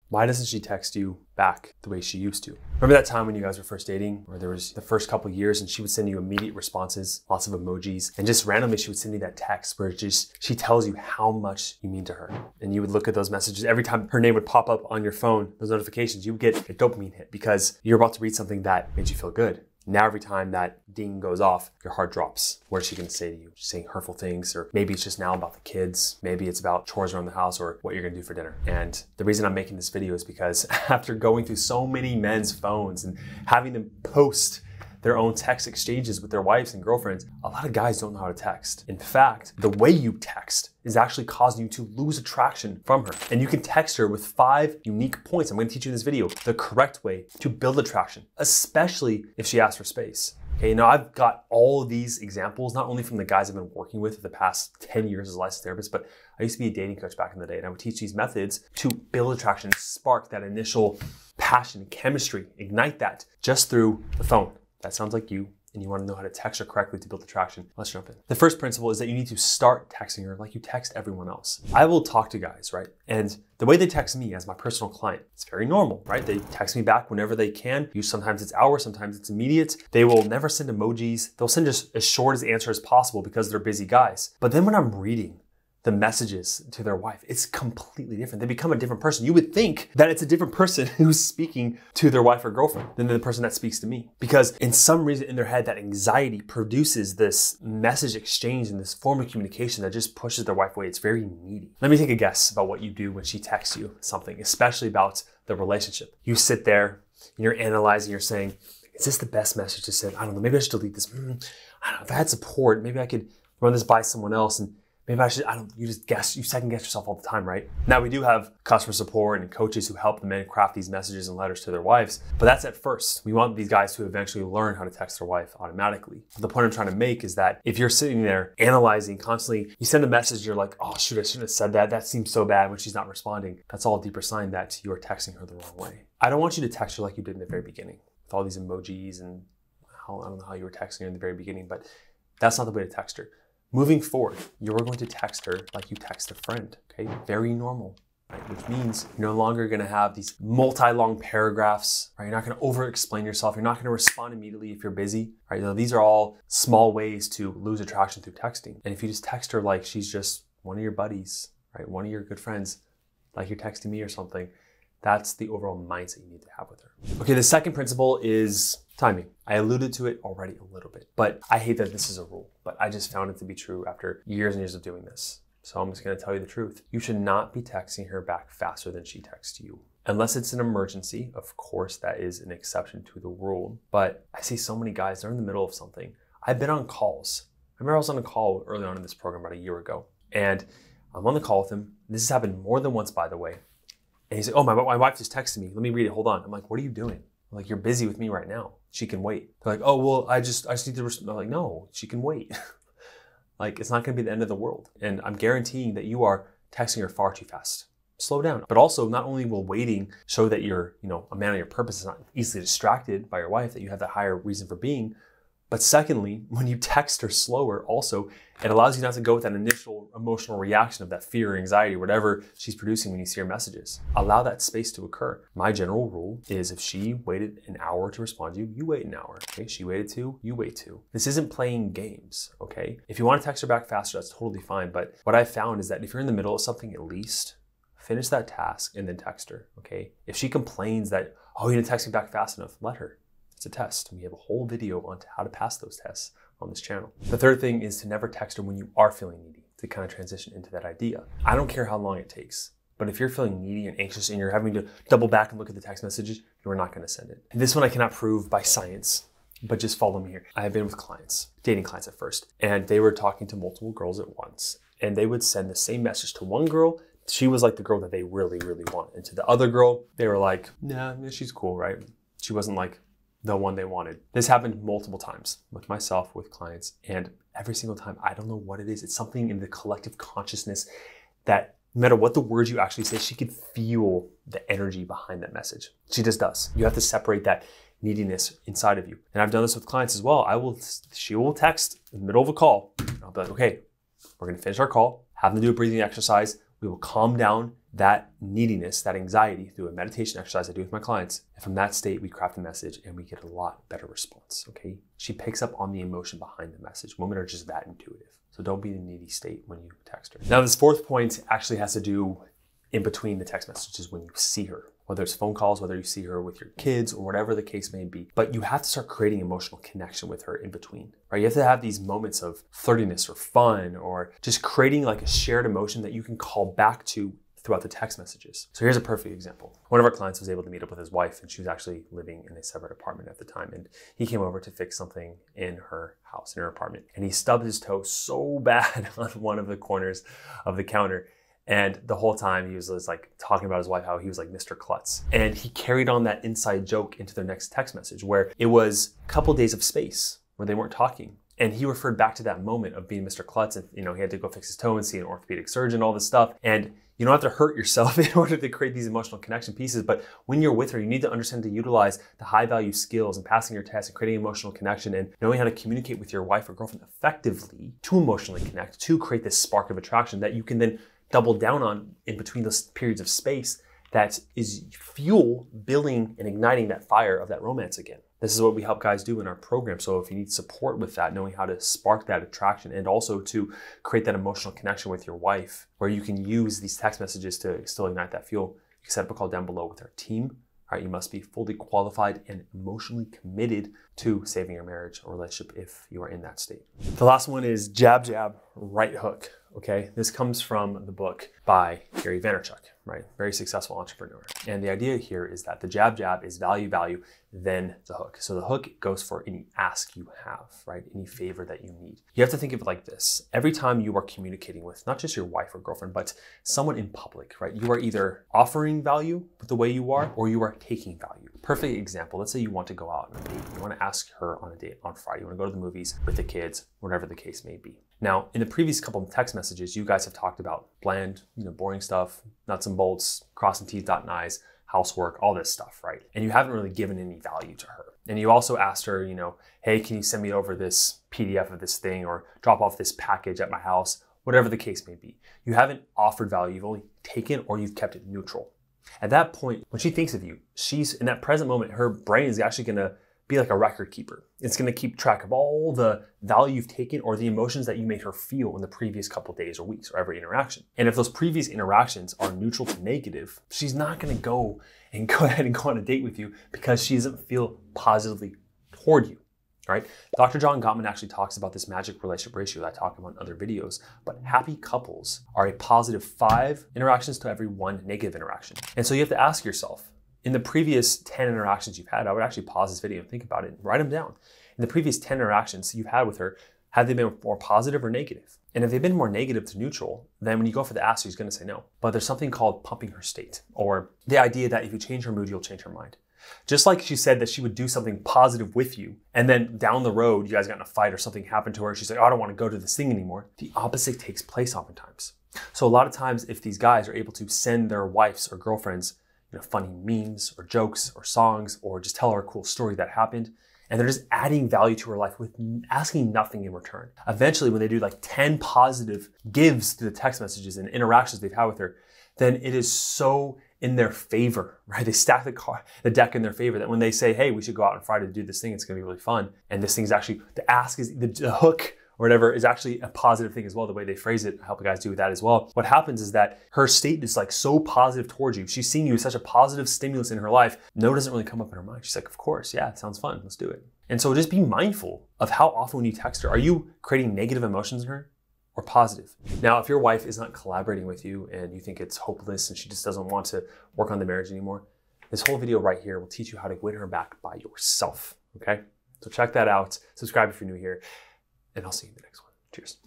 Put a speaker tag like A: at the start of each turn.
A: Why doesn't she text you back the way she used to? Remember that time when you guys were first dating, or there was the first couple years and she would send you immediate responses, lots of emojis, and just randomly she would send you that text where she tells you how much you mean to her. And you would look at those messages. Every time her name would pop up on your phone, those notifications, you would get a dopamine hit because you're about to read something that made you feel good. Now every time that ding goes off, your heart drops. What is she gonna say to you? She's saying hurtful things, or maybe it's just now about the kids. Maybe it's about chores around the house or what you're gonna do for dinner. And the reason I'm making this video is because after going through so many men's phones and having them post their own text exchanges with their wives and girlfriends, a lot of guys don't know how to text. In fact, the way you text is actually causing you to lose attraction from her. And you can text her with 5 unique points. I'm gonna teach you in this video the correct way to build attraction, especially if she asks for space. Okay, now I've got all of these examples, not only from the guys I've been working with for the past 10 years as a licensed therapist, but I used to be a dating coach back in the day, and I would teach these methods to build attraction, spark that initial passion, chemistry, ignite that just through the phone. That sounds like you, and you want to know how to text her correctly to build attraction. Let's jump in. The first principle is that you need to start texting her like you text everyone else. I will talk to guys, right? And the way they text me as my personal client, it's very normal, right? They text me back whenever they can. Sometimes it's hours, sometimes it's immediate. They will never send emojis. They'll send just as short as answer as possible because they're busy guys. But then when I'm reading the messages to their wife, it's completely different. They become a different person. You would think that it's a different person who's speaking to their wife or girlfriend than the person that speaks to me. Because in some reason in their head, that anxiety produces this message exchange and this form of communication that just pushes their wife away. It's very needy. Let me take a guess about what you do when she texts you something, especially about the relationship. You sit there and you're analyzing, you're saying, is this the best message to send? I don't know, maybe I should delete this. I don't know, if I had support, maybe I could run this by someone else, and maybe I should, you just guess, you second guess yourself all the time, right? Now we do have customer support and coaches who help the men craft these messages and letters to their wives, but that's at first. We want these guys to eventually learn how to text their wife automatically. The point I'm trying to make is that if you're sitting there analyzing constantly, you send a message, you're like, oh shoot, I shouldn't have said that. That seems so bad when she's not responding. That's all a deeper sign that you're texting her the wrong way. I don't want you to text her like you did in the very beginning with all these emojis and I don't know how you were texting her in the very beginning, but that's not the way to text her. Moving forward, you're going to text her like you text a friend, okay? Very normal, right? Which means you're no longer gonna have these multi-long paragraphs, right? You're not gonna over-explain yourself. You're not gonna respond immediately if you're busy, right? Now, these are all small ways to lose attraction through texting. And if you just text her like she's just one of your buddies, right? One of your good friends, like you're texting me or something, that's the overall mindset you need to have with her. Okay, the second principle is timing. I alluded to it already a little bit, but I hate that this is a rule, but I just found it to be true after years and years of doing this. So I'm just gonna tell you the truth. You should not be texting her back faster than she texts you. Unless it's an emergency, of course, that is an exception to the rule. But I see so many guys, they're in the middle of something. I've been on calls. I remember I was on a call early on in this program about a year ago, and I'm on the call with him. This has happened more than once, by the way. And he's like, oh, my wife just texted me. Let me read it, hold on. I'm like, what are you doing? I'm like, you're busy with me right now. She can wait. They're like, oh, well, I just need to respond. I'm like, no, she can wait. Like, it's not gonna be the end of the world. And I'm guaranteeing that you are texting her far too fast. Slow down. But also, not only will waiting show that you're, a man on your purpose, is not easily distracted by your wife, that you have that higher reason for being, but secondly, when you text her slower, also, it allows you not to go with that initial emotional reaction of that fear or anxiety, whatever she's producing when you see her messages. Allow that space to occur. My general rule is if she waited an hour to respond to you, you wait an hour. Okay, she waited 2, you wait 2. This isn't playing games, okay? If you want to text her back faster, that's totally fine. But what I've found is that if you're in the middle of something, at least finish that task and then text her, okay? If she complains that, oh, you didn't text me back fast enough, let her. It's a test. We have a whole video on how to pass those tests on this channel. The third thing is to never text her when you are feeling needy, to kind of transition into that idea. I don't care how long it takes, but if you're feeling needy and anxious and you're having to double back and look at the text messages, you're not going to send it. And this one I cannot prove by science, but just follow me here. I have been with clients, dating clients at first, and they were talking to multiple girls at once, and they would send the same message to one girl. She was like the girl that they really, really want. And to the other girl, they were like, nah, she's cool, right? She wasn't like the one they wanted. This happened multiple times with myself, with clients, and every single time, I don't know what it is. It's something in the collective consciousness that no matter what the words you actually say, she could feel the energy behind that message. She just does. You have to separate that neediness inside of you. And I've done this with clients as well. She will text in the middle of a call. I'll be like, okay, we're gonna finish our call, have them do a breathing exercise. We will calm down. that neediness, that anxiety through a meditation exercise I do with my clients. And from that state, we craft the message and we get a lot better response, okay? She picks up on the emotion behind the message. Women are just that intuitive. So don't be in a needy state when you text her. Now, this fourth point actually has to do in between the text messages when you see her, whether it's phone calls, whether you see her with your kids or whatever the case may be. But you have to start creating emotional connection with her in between, right? You have to have these moments of flirtiness or fun or just creating like a shared emotion that you can call back to throughout the text messages. So here's a perfect example. One of our clients was able to meet up with his wife, and she was actually living in a separate apartment at the time. And he came over to fix something in her house, in her apartment. And he stubbed his toe so bad on one of the corners of the counter. And the whole time he was like talking about his wife, how he was like Mr. Klutz. And he carried on that inside joke into their next text message where it was a couple days of space where they weren't talking. And he referred back to that moment of being Mr. Klutz, and he had to go fix his toe and see an orthopedic surgeon, all this stuff. And you don't have to hurt yourself in order to create these emotional connection pieces. But when you're with her, you need to understand to utilize the high value skills and passing your tests and creating emotional connection and knowing how to communicate with your wife or girlfriend effectively to emotionally connect, to create this spark of attraction that you can then double down on in between those periods of space that is fuel building and igniting that fire of that romance again. This is what we help guys do in our program. So if you need support with that, knowing how to spark that attraction and also to create that emotional connection with your wife, where you can use these text messages to still ignite that fuel, you can set up a call down below with our team. All right, you must be fully qualified and emotionally committed to saving your marriage or relationship if you are in that state. The last one is jab, jab, right hook. Okay, this comes from the book by Gary Vaynerchuk, right? Very successful entrepreneur. And the idea here is that the jab, jab is value, value, then the hook. So the hook goes for any ask you have, right? Any favor that you need. You have to think of it like this. Every time you are communicating with not just your wife or girlfriend, but someone in public, right? You are either offering value with the way you are, or you are taking value. Perfect example. Let's say you want to go out on a date. You want to ask her on a date on Friday. You want to go to the movies with the kids, whatever the case may be. Now, in the previous couple of text messages, you guys have talked about bland, boring stuff, nuts and bolts, crossing T's, dotting I's, housework, all this stuff, right? And you haven't really given any value to her. And you also asked her, hey, can you send me over this PDF of this thing or drop off this package at my house, whatever the case may be. You haven't offered value. You've only taken or you've kept it neutral. At that point, when she thinks of you, she's in that present moment, her brain is actually going to be like a record keeper. It's going to keep track of all the value you've taken or the emotions that you made her feel in the previous couple of days or weeks or every interaction. And if those previous interactions are neutral to negative, she's not going to go ahead and go on a date with you because she doesn't feel positively toward you. All right. Dr. John Gottman actually talks about this magic relationship ratio that I talk about in other videos, but happy couples are a positive 5 interactions to every 1 negative interaction. And so you have to ask yourself, in the previous 10 interactions you've had, I would actually pause this video and think about it and write them down. In the previous 10 interactions you've had with her, have they been more positive or negative? And if they've been more negative to neutral, then when you go for the ask, she's going to say no. But there's something called pumping her state, or the idea that if you change her mood, you'll change her mind. Just like she said that she would do something positive with you, and then down the road, you guys got in a fight or something happened to her, she's like, oh, I don't want to go to this thing anymore. The opposite takes place oftentimes. So a lot of times, if these guys are able to send their wives or girlfriends funny memes or jokes or songs, or just tell her a cool story that happened, and they're just adding value to her life with asking nothing in return. Eventually, when they do like 10 positive gives to the text messages and interactions they've had with her, then it is so in their favor, right? They stack the deck in their favor that when they say, hey, we should go out on Friday to do this thing, it's gonna be really fun. And this thing is actually, the ask is the hook or whatever is actually a positive thing as well. The way they phrase it, I help guys do that as well. What happens is that her state is like so positive towards you. She's seeing you as such a positive stimulus in her life. No doesn't really come up in her mind. She's like, of course, yeah, it sounds fun. Let's do it. And so just be mindful of how often when you text her, are you creating negative emotions in her or positive? Now, if your wife is not collaborating with you and you think it's hopeless and she just doesn't want to work on the marriage anymore, this whole video right here will teach you how to win her back by yourself, okay? So check that out. Subscribe if you're new here. And I'll see you in the next one. Cheers.